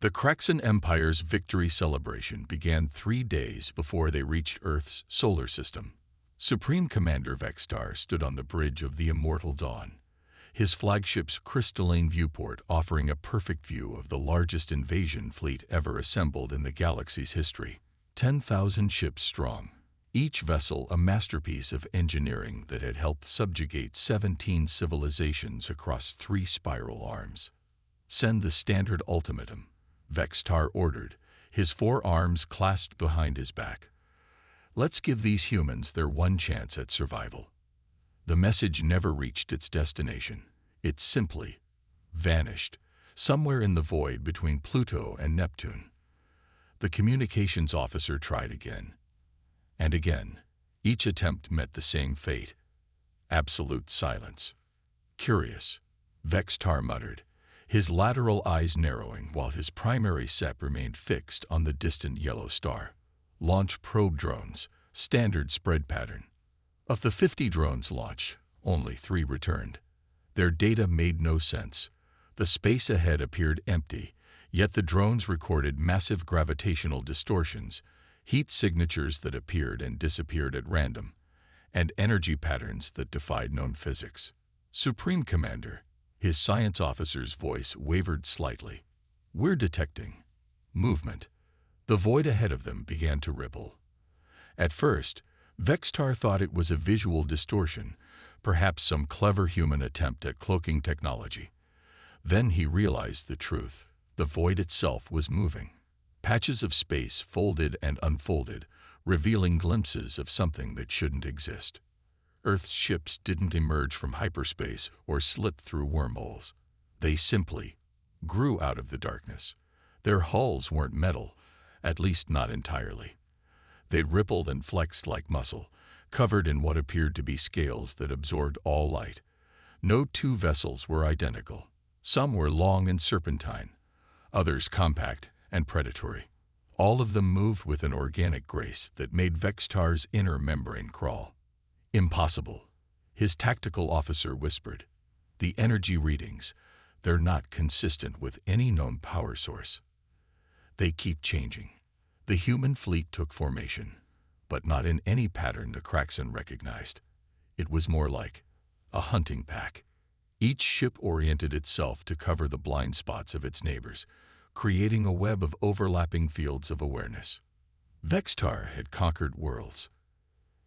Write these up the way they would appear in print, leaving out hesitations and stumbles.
The Kraxan Empire's victory celebration began 3 days before they reached Earth's solar system. Supreme Commander Vextar stood on the bridge of the immortal dawn, his flagship's crystalline viewport offering a perfect view of the largest invasion fleet ever assembled in the galaxy's history. 10,000 ships strong, each vessel a masterpiece of engineering that had helped subjugate 17 civilizations across 3 spiral arms. "Send the standard ultimatum," Vextar ordered, his 4 arms clasped behind his back. "Let's give these humans their one chance at survival." The message never reached its destination. It simply vanished, somewhere in the void between Pluto and Neptune. The communications officer tried again and again. Each attempt met the same fate: absolute silence. "Curious," Vextar muttered, his lateral eyes narrowing while his primary set remained fixed on the distant yellow star. "Launch probe drones, standard spread pattern." Of the 50 drones launched, only 3 returned. Their data made no sense. The space ahead appeared empty, yet the drones recorded massive gravitational distortions, heat signatures that appeared and disappeared at random, and energy patterns that defied known physics. "Supreme Commander," his science officer's voice wavered slightly, "we're detecting movement." The void ahead of them began to ripple. At first, Vextar thought it was a visual distortion, perhaps some clever human attempt at cloaking technology. Then he realized the truth. The void itself was moving. Patches of space folded and unfolded, revealing glimpses of something that shouldn't exist. Earth's ships didn't emerge from hyperspace or slip through wormholes. They simply grew out of the darkness. Their hulls weren't metal, at least not entirely. They rippled and flexed like muscle, covered in what appeared to be scales that absorbed all light. No 2 vessels were identical. Some were long and serpentine, others compact and predatory. All of them moved with an organic grace that made Vextar's inner membrane crawl. "Impossible," his tactical officer whispered. "The energy readings, they're not consistent with any known power source. They keep changing." The human fleet took formation, but not in any pattern the Kraxan recognized. It was more like a hunting pack. Each ship oriented itself to cover the blind spots of its neighbors, creating a web of overlapping fields of awareness. Vextar had conquered worlds.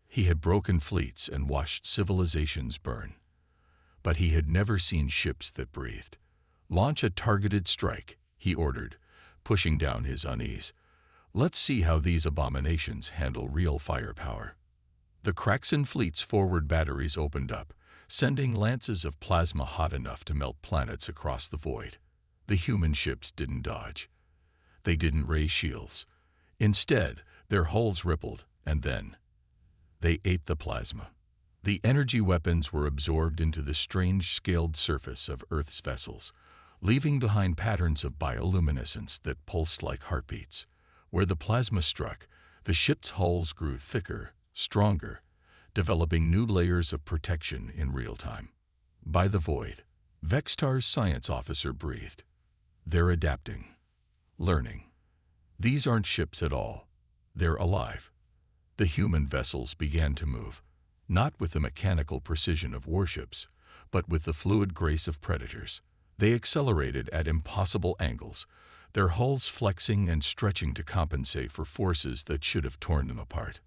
He had broken fleets and watched civilizations burn. But he had never seen ships that breathed. "Launch a targeted strike," he ordered, pushing down his unease. "Let's see how these abominations handle real firepower." The Kraxan fleet's forward batteries opened up, sending lances of plasma hot enough to melt planets across the void. The human ships didn't dodge. They didn't raise shields. Instead, their hulls rippled, and then they ate the plasma. The energy weapons were absorbed into the strange scaled surface of Earth's vessels, leaving behind patterns of bioluminescence that pulsed like heartbeats. Where the plasma struck, the ship's hulls grew thicker, stronger, developing new layers of protection in real time. By the void, Vextar's science officer breathed. "They're adapting, learning. These aren't ships at all. They're alive." The human vessels began to move, not with the mechanical precision of warships, but with the fluid grace of predators. They accelerated at impossible angles, their hulls flexing and stretching to compensate for forces that should have torn them apart.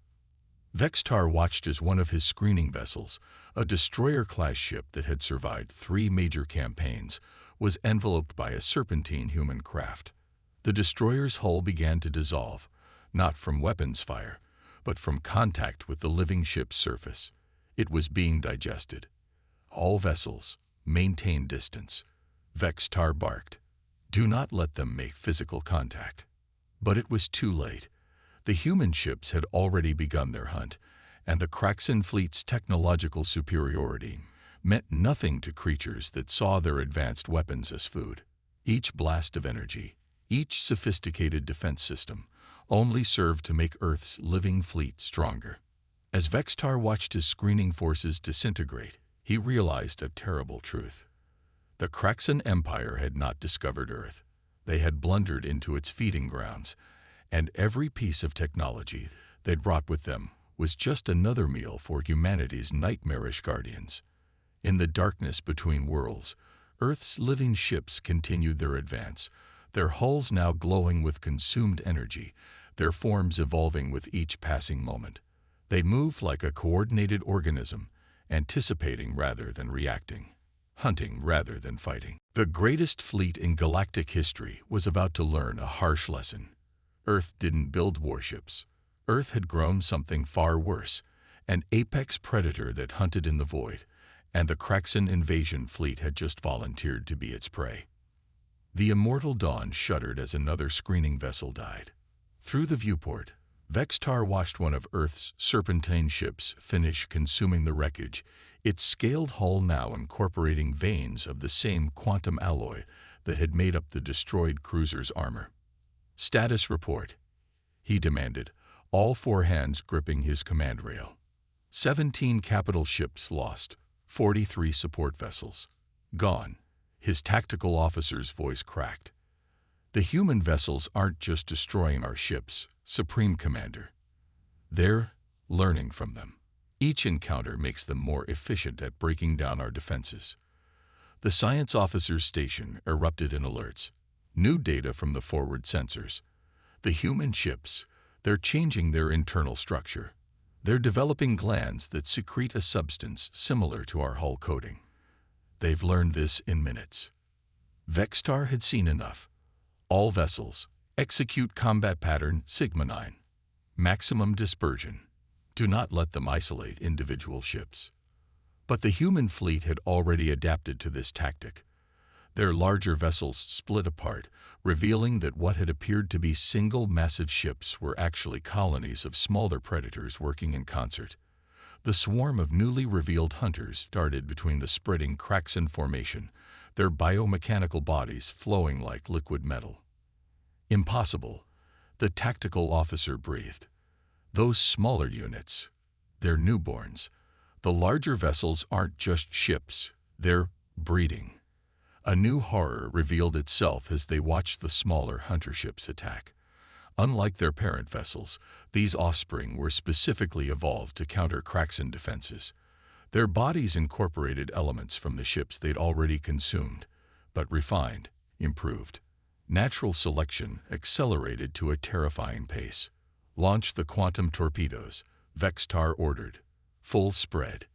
Vextar watched as one of his screening vessels, a destroyer-class ship that had survived 3 major campaigns, was enveloped by a serpentine human craft. The destroyer's hull began to dissolve, not from weapons fire, but from contact with the living ship's surface. It was being digested. "All vessels, maintain distance," Vextar barked. "Do not let them make physical contact." But it was too late. The human ships had already begun their hunt, and the Kraxan fleet's technological superiority meant nothing to creatures that saw their advanced weapons as food. Each blast of energy, each sophisticated defense system, only served to make Earth's living fleet stronger. As Vextar watched his screening forces disintegrate, he realized a terrible truth. The Kraxan Empire had not discovered Earth. They had blundered into its feeding grounds, and every piece of technology they'd brought with them was just another meal for humanity's nightmarish guardians. In the darkness between worlds, Earth's living ships continued their advance, their hulls now glowing with consumed energy, their forms evolving with each passing moment. They moved like a coordinated organism, anticipating rather than reacting, hunting rather than fighting. The greatest fleet in galactic history was about to learn a harsh lesson. Earth didn't build warships. Earth had grown something far worse, an apex predator that hunted in the void, and the Kraxan invasion fleet had just volunteered to be its prey. The immortal dawn shuddered as another screening vessel died. Through the viewport, Vextar watched one of Earth's serpentine ships finish consuming the wreckage, its scaled hull now incorporating veins of the same quantum alloy that had made up the destroyed cruiser's armor. "Status report," he demanded, all four hands gripping his command rail. 17 capital ships lost, 43 support vessels gone. His tactical officer's voice cracked. "The human vessels aren't just destroying our ships, Supreme Commander. They're learning from them. Each encounter makes them more efficient at breaking down our defenses." The science officer's station erupted in alerts. New data from the forward sensors. The human ships, they're changing their internal structure. They're developing glands that secrete a substance similar to our hull coating. They've learned this in minutes. Vextar had seen enough. All vessels, execute combat pattern Sigma 9. Maximum dispersion. Do not let them isolate individual ships. But the human fleet had already adapted to this tactic. Their larger vessels split apart, revealing that what had appeared to be single massive ships were actually colonies of smaller predators working in concert. The swarm of newly revealed hunters darted between the spreading Kraxan formation, their biomechanical bodies flowing like liquid metal. "Impossible," the tactical officer breathed. "Those smaller units, they're newborns. The larger vessels aren't just ships, they're breeding." A new horror revealed itself as they watched the smaller hunter ships attack. Unlike their parent vessels, these offspring were specifically evolved to counter Kraxan defenses. Their bodies incorporated elements from the ships they'd already consumed, but refined, improved. Natural selection accelerated to a terrifying pace. "Launch the quantum torpedoes," Vextar ordered. "Full spread.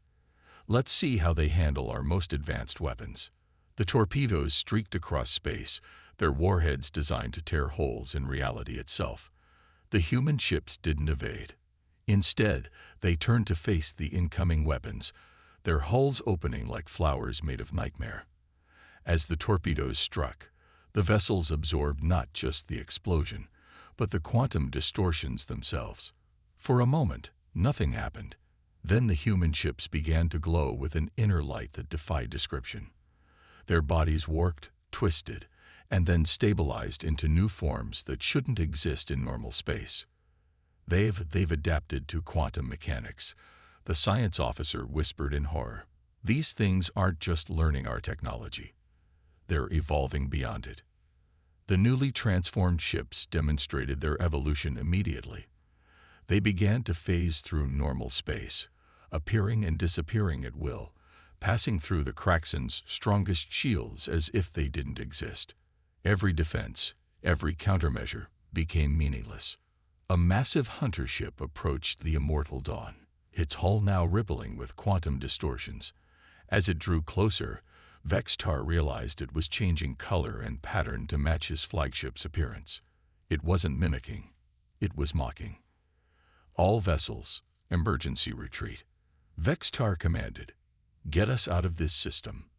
Let's see how they handle our most advanced weapons." The torpedoes streaked across space, their warheads designed to tear holes in reality itself. The human ships didn't evade. Instead, they turned to face the incoming weapons, their hulls opening like flowers made of nightmare. As the torpedoes struck, the vessels absorbed not just the explosion, but the quantum distortions themselves. For a moment, nothing happened. Then the human ships began to glow with an inner light that defied description. Their bodies warped, twisted, and then stabilized into new forms that shouldn't exist in normal space. They've adapted to quantum mechanics," the science officer whispered in horror. "These things aren't just learning our technology. They're evolving beyond it." The newly transformed ships demonstrated their evolution immediately. They began to phase through normal space, appearing and disappearing at will, passing through the Kraxan's strongest shields as if they didn't exist. Every defense, every countermeasure, became meaningless. A massive hunter ship approached the immortal dawn, its hull now rippling with quantum distortions. As it drew closer, Vextar realized it was changing color and pattern to match his flagship's appearance. It wasn't mimicking, it was mocking. "All vessels, emergency retreat," Vextar commanded. "Get us out of this system."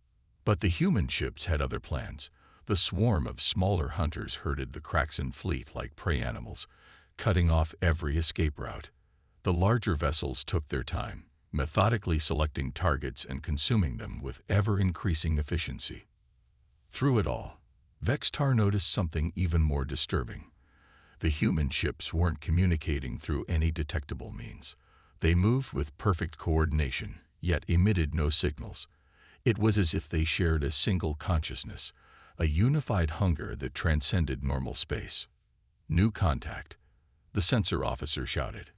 But the human ships had other plans. The swarm of smaller hunters herded the Kraxan fleet like prey animals, cutting off every escape route. The larger vessels took their time, methodically selecting targets and consuming them with ever-increasing efficiency. Through it all, Vextar noticed something even more disturbing. The human ships weren't communicating through any detectable means. They moved with perfect coordination, yet emitted no signals. It was as if they shared a single consciousness, a unified hunger that transcended normal space. New contact, the sensor officer shouted.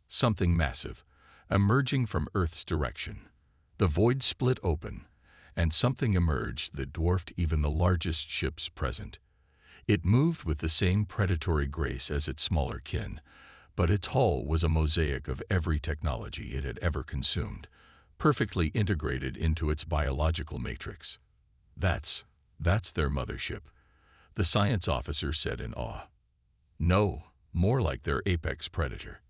Something massive, emerging from Earth's direction. The void split open, and something emerged that dwarfed even the largest ships present. It moved with the same predatory grace as its smaller kin, but its hull was a mosaic of every technology it had ever consumed, perfectly integrated into its biological matrix. That's their mothership, the science officer said in awe. No, more like their apex predator.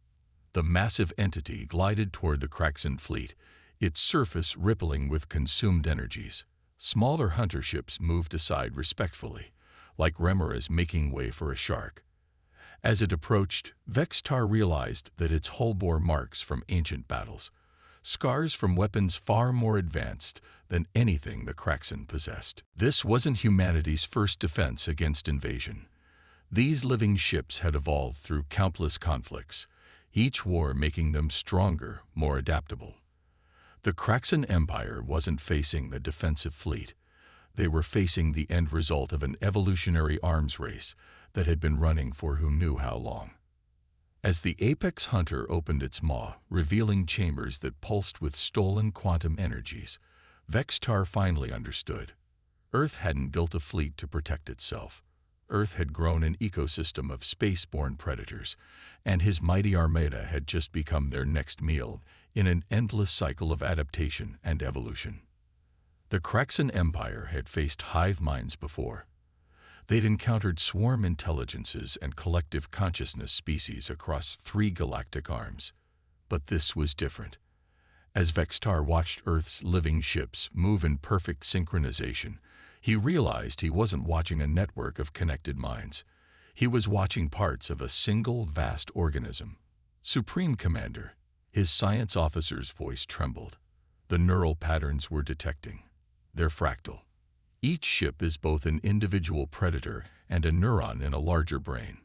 The massive entity glided toward the Kraxan fleet, its surface rippling with consumed energies. Smaller hunter ships moved aside respectfully, like remoras making way for a shark. As it approached, Vextar realized that its hull bore marks from ancient battles, scars from weapons far more advanced than anything the Kraxan possessed. This wasn't humanity's first defense against invasion. These living ships had evolved through countless conflicts, each war making them stronger, more adaptable. The Kraxan Empire wasn't facing the defensive fleet. They were facing the end result of an evolutionary arms race that had been running for who knew how long. As the apex hunter opened its maw, revealing chambers that pulsed with stolen quantum energies, Vextar finally understood. Earth hadn't built a fleet to protect itself. Earth had grown an ecosystem of space-borne predators, and his mighty armada had just become their next meal in an endless cycle of adaptation and evolution. The Kraxan Empire had faced hive minds before. They'd encountered swarm intelligences and collective consciousness species across 3 galactic arms. But this was different. As Vextar watched Earth's living ships move in perfect synchronization, he realized he wasn't watching a network of connected minds. He was watching parts of a single vast organism. Supreme Commander, his science officer's voice trembled. The neural patterns we're detecting. They're fractal. Each ship is both an individual predator and a neuron in a larger brain.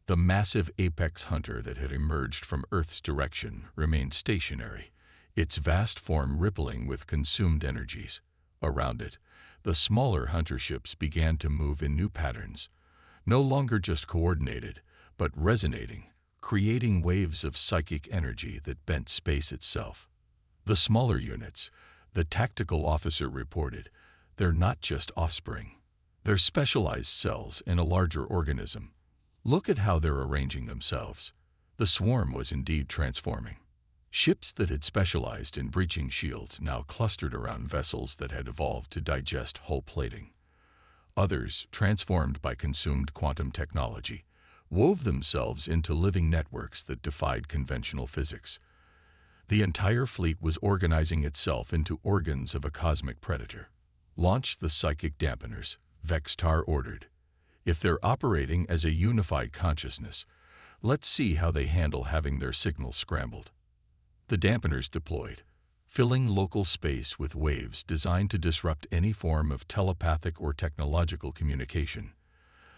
The massive apex hunter that had emerged from Earth's direction remained stationary, its vast form rippling with consumed energies. Around it, the smaller hunter ships began to move in new patterns, no longer just coordinated, but resonating, creating waves of psychic energy that bent space itself. The smaller units, the tactical officer reported, they're not just offspring. They're specialized cells in a larger organism. Look at how they're arranging themselves. The swarm was indeed transforming. Ships that had specialized in breaching shields now clustered around vessels that had evolved to digest hull plating. Others, transformed by consumed quantum technology, wove themselves into living networks that defied conventional physics. The entire fleet was organizing itself into organs of a cosmic predator. Launch the psychic dampeners, Vextar ordered. If they're operating as a unified consciousness, let's see how they handle having their signals scrambled. The dampeners deployed, filling local space with waves designed to disrupt any form of telepathic or technological communication.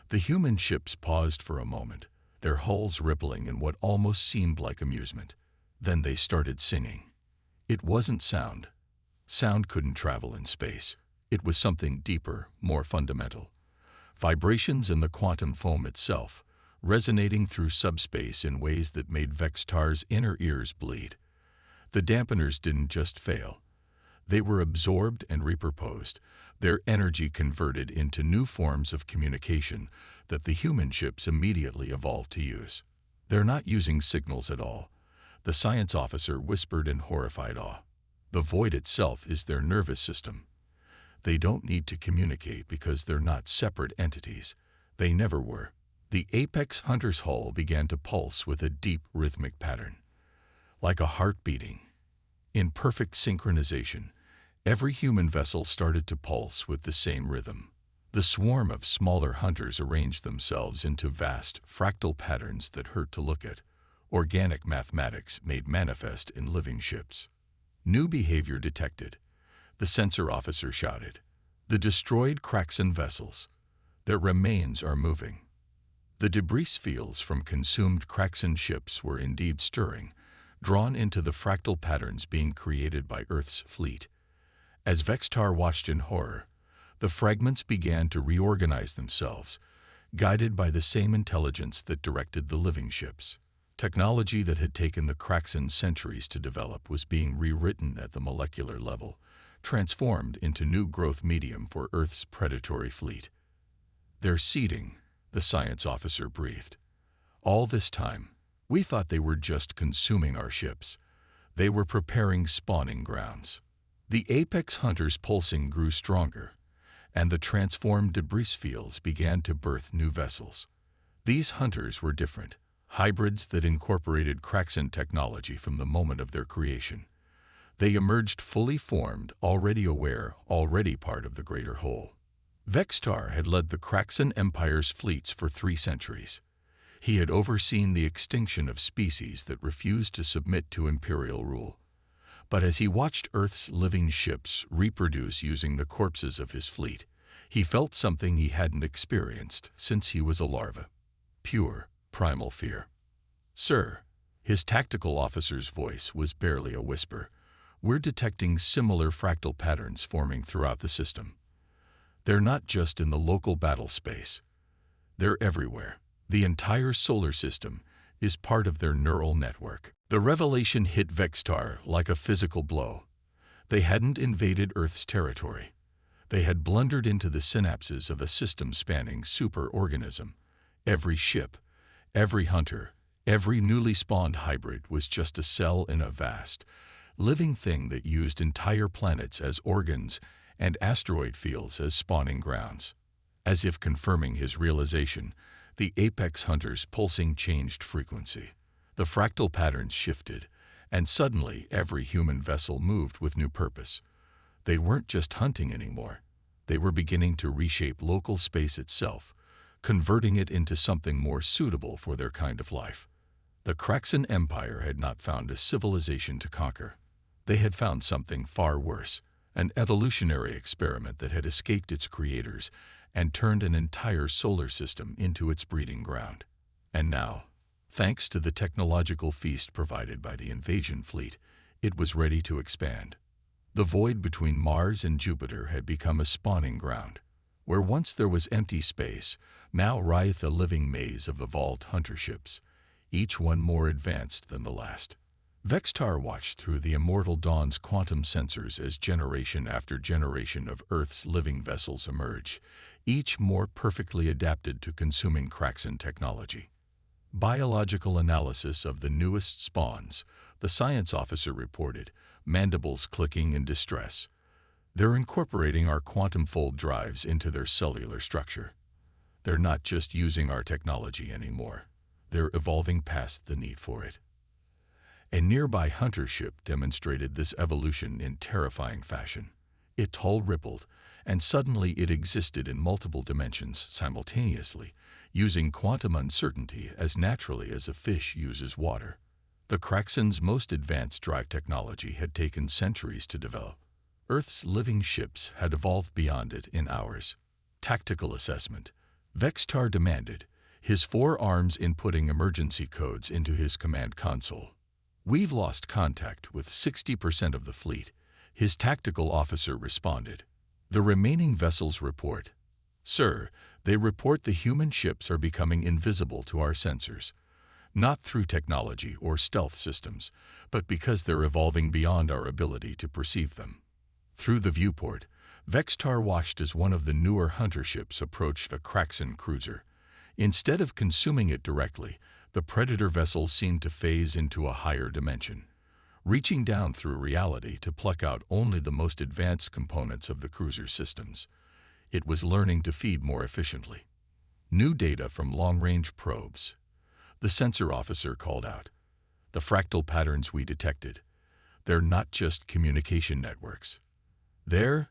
The human ships paused for a moment, their hulls rippling in what almost seemed like amusement. Then they started singing. It wasn't sound. Sound couldn't travel in space. It was something deeper, more fundamental. Vibrations in the quantum foam itself, resonating through subspace in ways that made Vextar's inner ears bleed. The dampeners didn't just fail. They were absorbed and repurposed, their energy converted into new forms of communication that the human ships immediately evolved to use. They're not using signals at all, the science officer whispered in horrified awe. The void itself is their nervous system. They don't need to communicate because they're not separate entities. They never were. The apex hunter's hull began to pulse with a deep rhythmic pattern, like a heart beating. In perfect synchronization, every human vessel started to pulse with the same rhythm. The swarm of smaller hunters arranged themselves into vast, fractal patterns that hurt to look at, organic mathematics made manifest in living ships. New behavior detected, the sensor officer shouted. The destroyed Kraxan vessels. Their remains are moving. The debris fields from consumed Kraxan ships were indeed stirring, drawn into the fractal patterns being created by Earth's fleet. As Vextar watched in horror, The fragments began to reorganize themselves, guided by the same intelligence that directed the living ships. Technology that had taken the Kraxan centuries to develop was being rewritten at the molecular level, transformed into new growth medium for Earth's predatory fleet. "They're seeding," the science officer breathed. "All this time, we thought they were just consuming our ships. They were preparing spawning grounds." The apex hunters' pulsing grew stronger, and the transformed debris fields began to birth new vessels. These hunters were different, hybrids that incorporated Kraxan technology from the moment of their creation. They emerged fully formed, already aware, already part of the greater whole. Vextar had led the Kraxan Empire's fleets for 3 centuries. He had overseen the extinction of species that refused to submit to imperial rule. But as he watched Earth's living ships reproduce using the corpses of his fleet, he felt something he hadn't experienced since he was a larva. Pure, primal fear. "Sir," his tactical officer's voice was barely a whisper, "we're detecting similar fractal patterns forming throughout the system. They're not just in the local battle space. They're everywhere. The entire solar system is part of their neural network." The revelation hit Vextar like a physical blow. They hadn't invaded Earth's territory. They had blundered into the synapses of a system-spanning superorganism. Every ship, every hunter, every newly spawned hybrid was just a cell in a vast, living thing that used entire planets as organs and asteroid fields as spawning grounds. As if confirming his realization, the apex hunter's pulsing changed frequency. The fractal patterns shifted, and suddenly every human vessel moved with new purpose. They weren't just hunting anymore. They were beginning to reshape local space itself, converting it into something more suitable for their kind of life. The Kraxan Empire had not found a civilization to conquer. They had found something far worse, an evolutionary experiment that had escaped its creators and turned an entire solar system into its breeding ground. And now, thanks to the technological feast provided by the invasion fleet, it was ready to expand. The void between Mars and Jupiter had become a spawning ground. Where once there was empty space, now writhed a living maze of evolved hunter ships, each one more advanced than the last. Vextar watched through the immortal dawn's quantum sensors as generation after generation of Earth's living vessels emerged, each more perfectly adapted to consuming Kraxan technology. Biological analysis of the newest spawns, the science officer reported, mandibles clicking in distress. "They're incorporating our quantum fold drives into their cellular structure. They're not just using our technology anymore. They're evolving past the need for it." A nearby hunter ship demonstrated this evolution in terrifying fashion. Its hull rippled, and suddenly it existed in multiple dimensions simultaneously, using quantum uncertainty as naturally as a fish uses water. The Kraxan's most advanced drive technology had taken centuries to develop. Earth's living ships had evolved beyond it in hours. Tactical assessment. Vextar demanded, his 4 arms inputting emergency codes into his command console. "We've lost contact with 60% of the fleet," his tactical officer responded. "The remaining vessels report." "Sir, they report the human ships are becoming invisible to our sensors. Not through technology or stealth systems, but because they're evolving beyond our ability to perceive them." Through the viewport, Vextar watched as one of the newer hunter ships approached a Kraxan cruiser. Instead of consuming it directly, the Predator vessel seemed to phase into a higher dimension, reaching down through reality to pluck out only the most advanced components of the cruiser's systems. It was learning to feed more efficiently. "New data from long-range probes," the sensor officer called out. "The fractal patterns we detected, they're not just communication networks. They're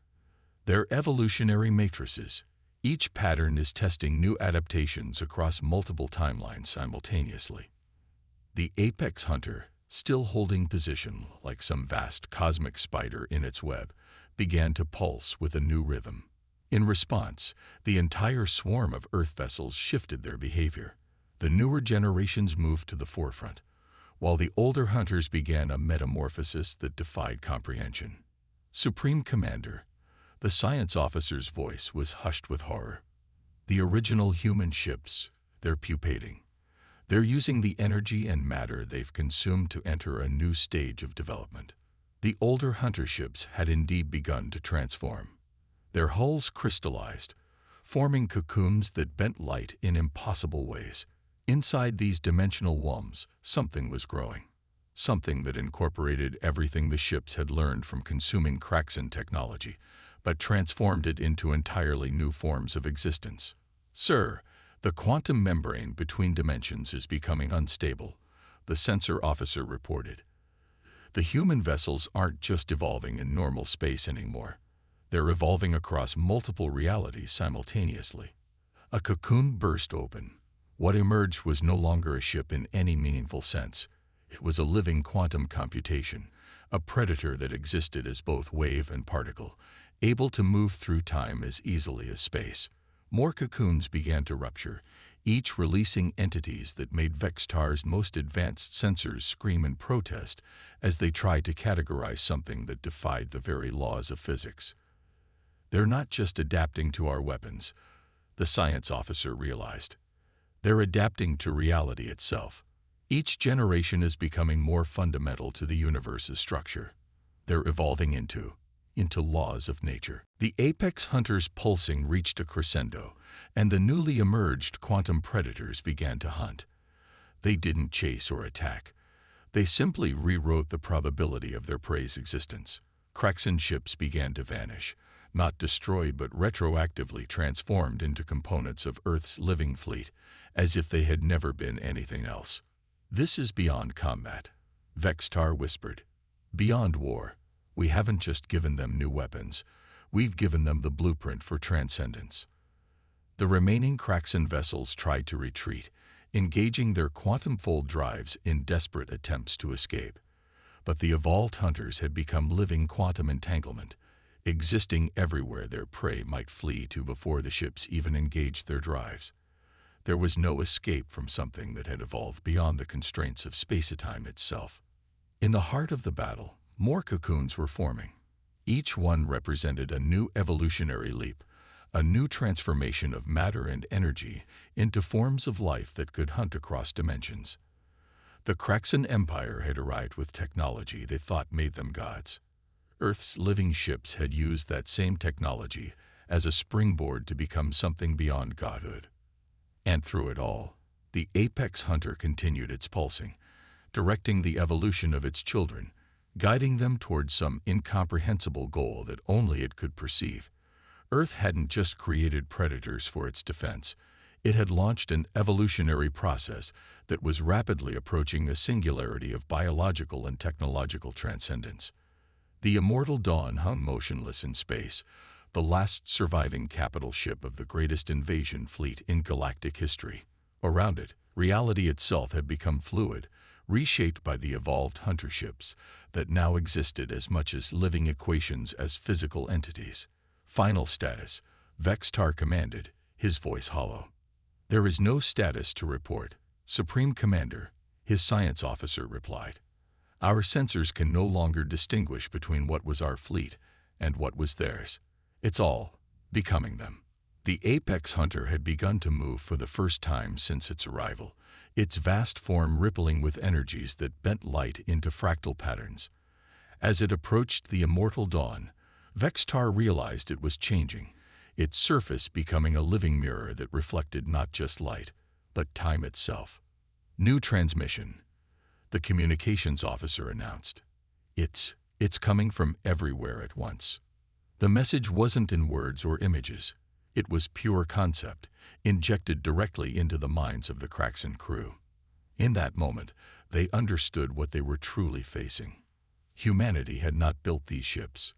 evolutionary matrices. Each pattern is testing new adaptations across multiple timelines simultaneously." The apex hunter, still holding position like some vast cosmic spider in its web, began to pulse with a new rhythm. In response, the entire swarm of Earth vessels shifted their behavior. The newer generations moved to the forefront, while the older hunters began a metamorphosis that defied comprehension. "Supreme Commander," The science officer's voice was hushed with horror. The original human ships, they're pupating. They're using the energy and matter they've consumed to enter a new stage of development. The older hunter ships had indeed begun to transform. Their hulls crystallized, forming cocoons that bent light in impossible ways. Inside these dimensional wombs, something was growing. Something that incorporated everything the ships had learned from consuming Kraxan technology, but transformed it into entirely new forms of existence. "Sir, the quantum membrane between dimensions is becoming unstable," the sensor officer reported. "The human vessels aren't just evolving in normal space anymore. They're evolving across multiple realities simultaneously." A cocoon burst open. What emerged was no longer a ship in any meaningful sense. It was a living quantum computation, a predator that existed as both wave and particle, able to move through time as easily as space. More cocoons began to rupture, each releasing entities that made Vextar's most advanced sensors scream in protest as they tried to categorize something that defied the very laws of physics. "They're not just adapting to our weapons," the science officer realized. "They're adapting to reality itself. Each generation is becoming more fundamental to the universe's structure. They're evolving into laws of nature." The apex hunter's pulsing reached a crescendo, and the newly emerged quantum predators began to hunt. They didn't chase or attack. They simply rewrote the probability of their prey's existence. Kraxan ships began to vanish, not destroyed but retroactively transformed into components of Earth's living fleet, as if they had never been anything else. "This is beyond combat," Vextar whispered. "Beyond war. We haven't just given them new weapons. We've given them the blueprint for transcendence." The remaining Kraxan vessels tried to retreat, engaging their quantum-fold drives in desperate attempts to escape. But the evolved hunters had become living quantum entanglement, existing everywhere their prey might flee to before the ships even engaged their drives. There was no escape from something that had evolved beyond the constraints of space-time itself. In the heart of the battle, more cocoons were forming. Each one represented a new evolutionary leap, a new transformation of matter and energy into forms of life that could hunt across dimensions. The Kraxan Empire had arrived with technology they thought made them gods. Earth's living ships had used that same technology as a springboard to become something beyond godhood. And through it all, the apex hunter continued its pulsing, directing the evolution of its children, guiding them towards some incomprehensible goal that only it could perceive. Earth hadn't just created predators for its defense. It had launched an evolutionary process that was rapidly approaching a singularity of biological and technological transcendence. The immortal Dawn hung motionless in space, the last surviving capital ship of the greatest invasion fleet in galactic history. Around it, reality itself had become fluid, reshaped by the evolved hunter ships that now existed as much as living equations as physical entities. "Final status," Vextar commanded, his voice hollow. "There is no status to report, Supreme Commander," his science officer replied. "Our sensors can no longer distinguish between what was our fleet and what was theirs. It's all becoming them." The apex hunter had begun to move for the first time since its arrival, its vast form rippling with energies that bent light into fractal patterns. As it approached the immortal dawn, Vextar realized it was changing, its surface becoming a living mirror that reflected not just light, but time itself. "New transmission," the communications officer announced. It's coming from everywhere at once." The message wasn't in words or images. It was pure concept, injected directly into the minds of the Kraxan crew. In that moment, they understood what they were truly facing. Humanity had not built these ships.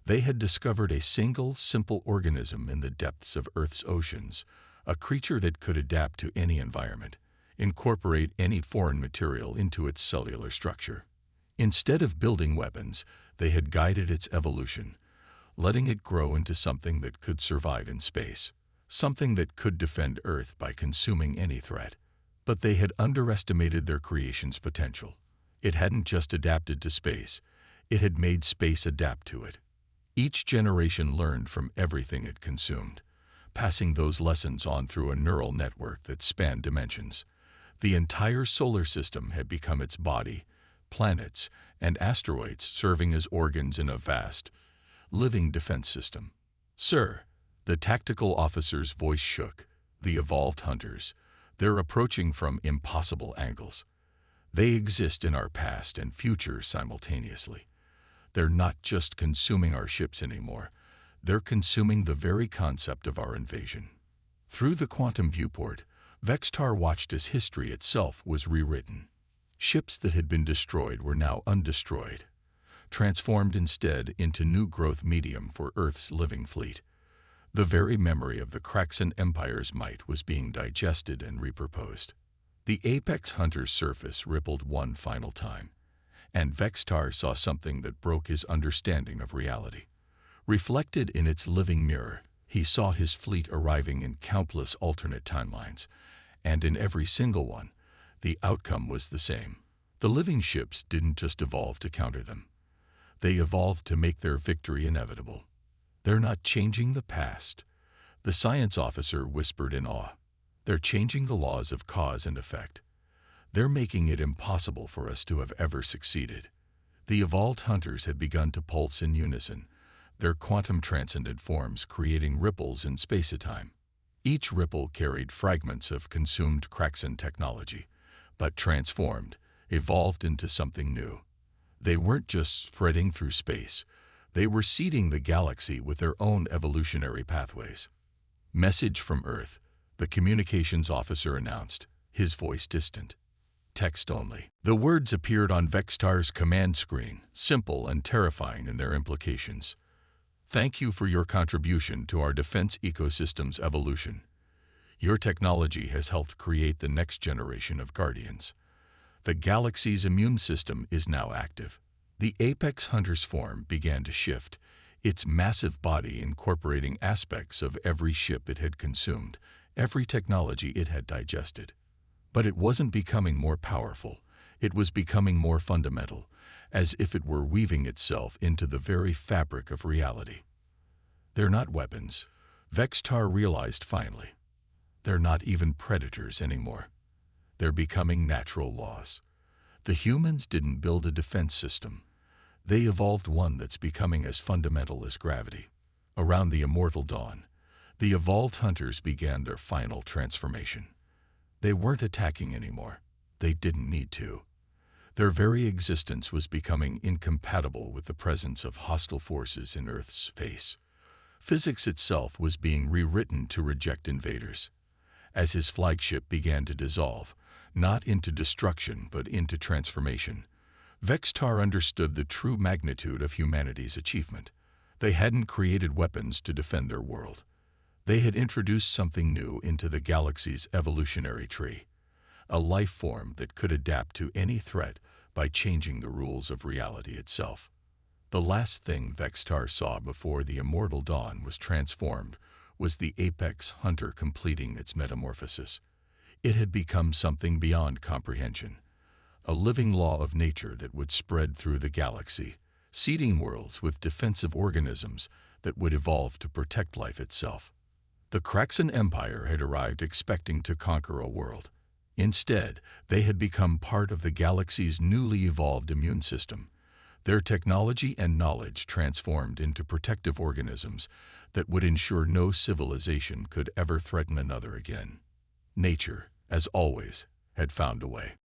They had discovered a single, simple organism in the depths of Earth's oceans, a creature that could adapt to any environment, incorporate any foreign material into its cellular structure. Instead of building weapons, they had guided its evolution, letting it grow into something that could survive in space, something that could defend Earth by consuming any threat. But they had underestimated their creation's potential. It hadn't just adapted to space, it had made space adapt to it. Each generation learned from everything it consumed, passing those lessons on through a neural network that spanned dimensions. The entire solar system had become its body, planets and asteroids serving as organs in a vast, living defense system. "Sir," the tactical officer's voice shook, "the evolved hunters, they're approaching from impossible angles. They exist in our past and future simultaneously. They're not just consuming our ships anymore, they're consuming the very concept of our invasion." Through the quantum viewport, Vextar watched as history itself was rewritten. Ships that had been destroyed were now undestroyed, transformed instead into new growth medium for Earth's living fleet. The very memory of the Kraxan Empire's might was being digested and repurposed. The apex hunter's surface rippled one final time, and Vextar saw something that broke his understanding of reality. Reflected in its living mirror, he saw his fleet arriving in countless alternate timelines, and in every single one, the outcome was the same. The living ships didn't just evolve to counter them. They evolved to make their victory inevitable. "They're not changing the past," the science officer whispered in awe. "They're changing the laws of cause and effect. They're making it impossible for us to have ever succeeded." The evolved hunters had begun to pulse in unison, their quantum-transcendent forms creating ripples in space-time. Each ripple carried fragments of consumed Kraxan technology, but transformed, evolved into something new. They weren't just spreading through space, they were seeding the galaxy with their own evolutionary pathways. "Message from Earth," the communications officer announced, his voice distant. Text only. The words appeared on Vextar's command screen, simple and terrifying in their implications. "Thank you for your contribution to our defense ecosystem's evolution. Your technology has helped create the next generation of Guardians. The galaxy's immune system is now active." The apex hunter's form began to shift, its massive body incorporating aspects of every ship it had consumed, every technology it had digested. But it wasn't becoming more powerful, it was becoming more fundamental, as if it were weaving itself into the very fabric of reality. "They're not weapons," Vextar realized finally. "They're not even predators anymore. They're becoming natural laws. The humans didn't build a defense system. They evolved one that's becoming as fundamental as gravity." Around the immortal dawn, the evolved hunters began their final transformation. They weren't attacking anymore. They didn't need to. Their very existence was becoming incompatible with the presence of hostile forces in Earth's space. Physics itself was being rewritten to reject invaders. As his flagship began to dissolve, not into destruction but into transformation, Vextar understood the true magnitude of humanity's achievement. They hadn't created weapons to defend their world. They had introduced something new into the galaxy's evolutionary tree, a life form that could adapt to any threat by changing the rules of reality itself. The last thing Vextar saw before the immortal dawn was transformed was the apex hunter completing its metamorphosis. It had become something beyond comprehension, a living law of nature that would spread through the galaxy, seeding worlds with defensive organisms that would evolve to protect life itself. The Kraxan Empire had arrived expecting to conquer a world. Instead, they had become part of the galaxy's newly evolved immune system, their technology and knowledge transformed into protective organisms that would ensure no civilization could ever threaten another again. Nature, as always, had found a way.